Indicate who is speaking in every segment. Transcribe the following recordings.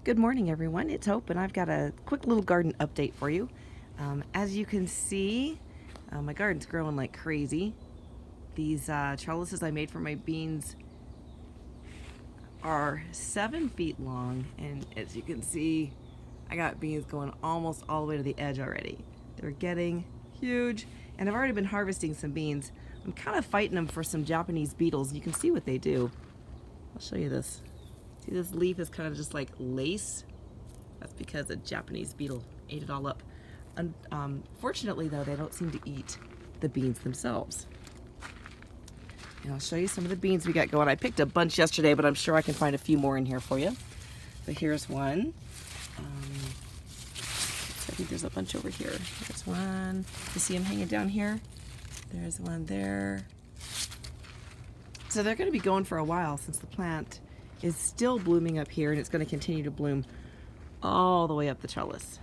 Speaker 1: Good morning, everyone. It's Hope, and I've got a quick little garden update for you. As you can see, my garden's growing like crazy. These trellises I made for my beans are 7 feet long, and as you can see, I got beans going almost all the way to the edge already. They're getting huge, and I've already been harvesting some beans. I'm kind of fighting them for some Japanese beetles. You can see what they do. I'll show you this. See, this leaf is kind of just like lace. That's because a Japanese beetle ate it all up. Fortunately, though, they don't seem to eat the beans themselves. And I'll show you some of the beans we got going. I picked a bunch yesterday, but I'm sure I can find a few more in here for you. So here's one. I think there's a bunch over here. There's one. You see them hanging down here? There's one there. So they're going to be going for a while since the plant is still blooming up here, and it's going to continue to bloom all the way up the trellis.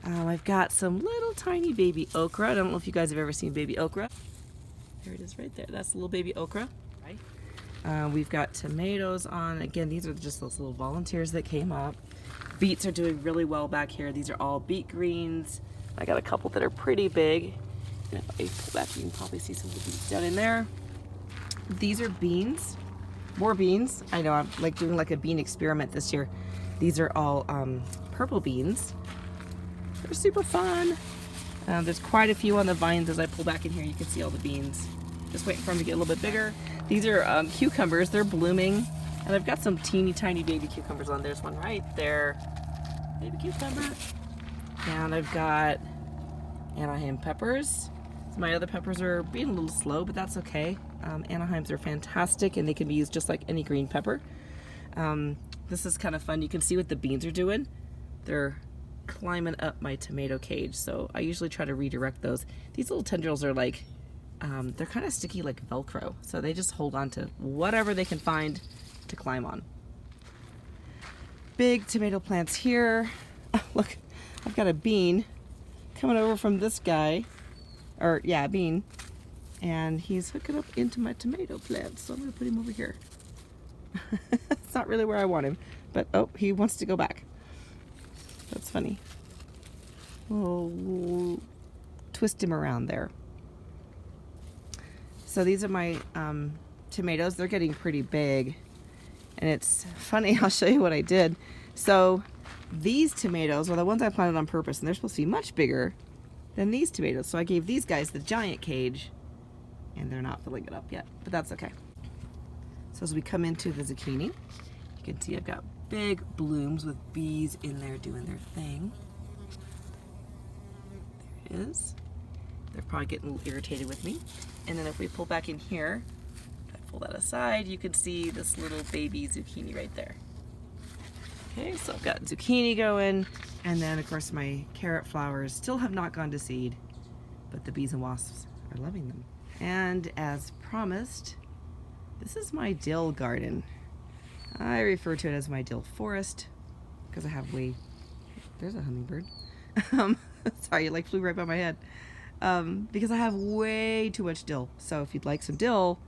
Speaker 1: I've got some little tiny baby okra. I don't know if you guys have ever seen baby okra. There it is right there. That's the little baby okra. We've got tomatoes on. Again, these are just those little volunteers that came up. Beets are doing really well back here. These are all beet greens. I got a couple that are pretty big. And if I pull back, you can probably see some of the beets down in there. These are beans. More beans. I know, I'm like doing like a bean experiment this year. These are all purple beans. They're super fun. There's quite a few on the vines. As I pull back in here, you can see all the beans. Just waiting for them to get a little bit bigger. These are cucumbers. They're blooming. And I've got some teeny tiny baby cucumbers on. There's one right there. Baby cucumber. And I've got Anaheim peppers. So my other peppers are being a little slow, but that's okay. Anaheims are fantastic, and they can be used just like any green pepper. This is kind of fun. You can see what the beans are doing. They're climbing up my tomato cage, so I usually try to redirect those. These little tendrils are like, they're kind of sticky like Velcro, so they just hold on to whatever they can find to climb on. Big tomato plants here. Look, I've got a bean coming over from this guy, or yeah, a bean. And he's hooking up into my tomato plants, so I'm going to put him over here. It's not really where I want him, but oh, he wants to go back. That's funny. We'll twist him around there. So these are my tomatoes. They're getting pretty big, and it's funny. I'll show you what I did. So these tomatoes are the ones I planted on purpose, and they're supposed to be much bigger than these tomatoes. So I gave these guys the giant cage, and they're not filling it up yet, but that's okay. So as we come into the zucchini, you can see I've got big blooms with bees in there doing their thing. There it is. They're probably getting a little irritated with me. And then if we pull back in here, if I pull that aside, you can see this little baby zucchini right there. Okay, so I've got zucchini going, and then of course my carrot flowers still have not gone to seed, but the bees and wasps are loving them. And as promised, this is my dill garden. I refer to it as my dill forest because I have there's a hummingbird. Sorry, it like flew right by my head. Because I have way too much dill. So if you'd like some dill,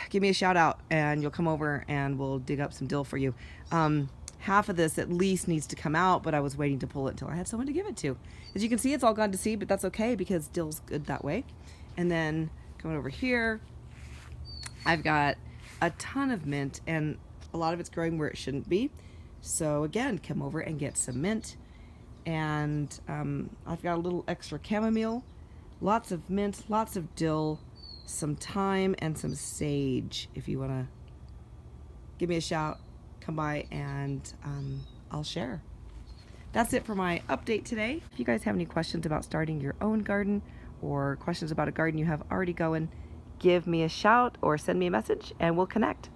Speaker 1: give me a shout out and you'll come over and we'll dig up some dill for you. Half of this at least needs to come out, but I was waiting to pull it until I had someone to give it to. As you can see, it's all gone to seed, but that's okay because dill's good that way. And then going over here, I've got a ton of mint, and a lot of it's growing where it shouldn't be. So again, come over and get some mint. And I've got a little extra chamomile, lots of mint, lots of dill, some thyme, and some sage. If you want to give me a shout, come by and I'll share. That's it for my update today. If you guys have any questions about starting your own garden or questions about a garden you have already going, give me a shout or send me a message and we'll connect.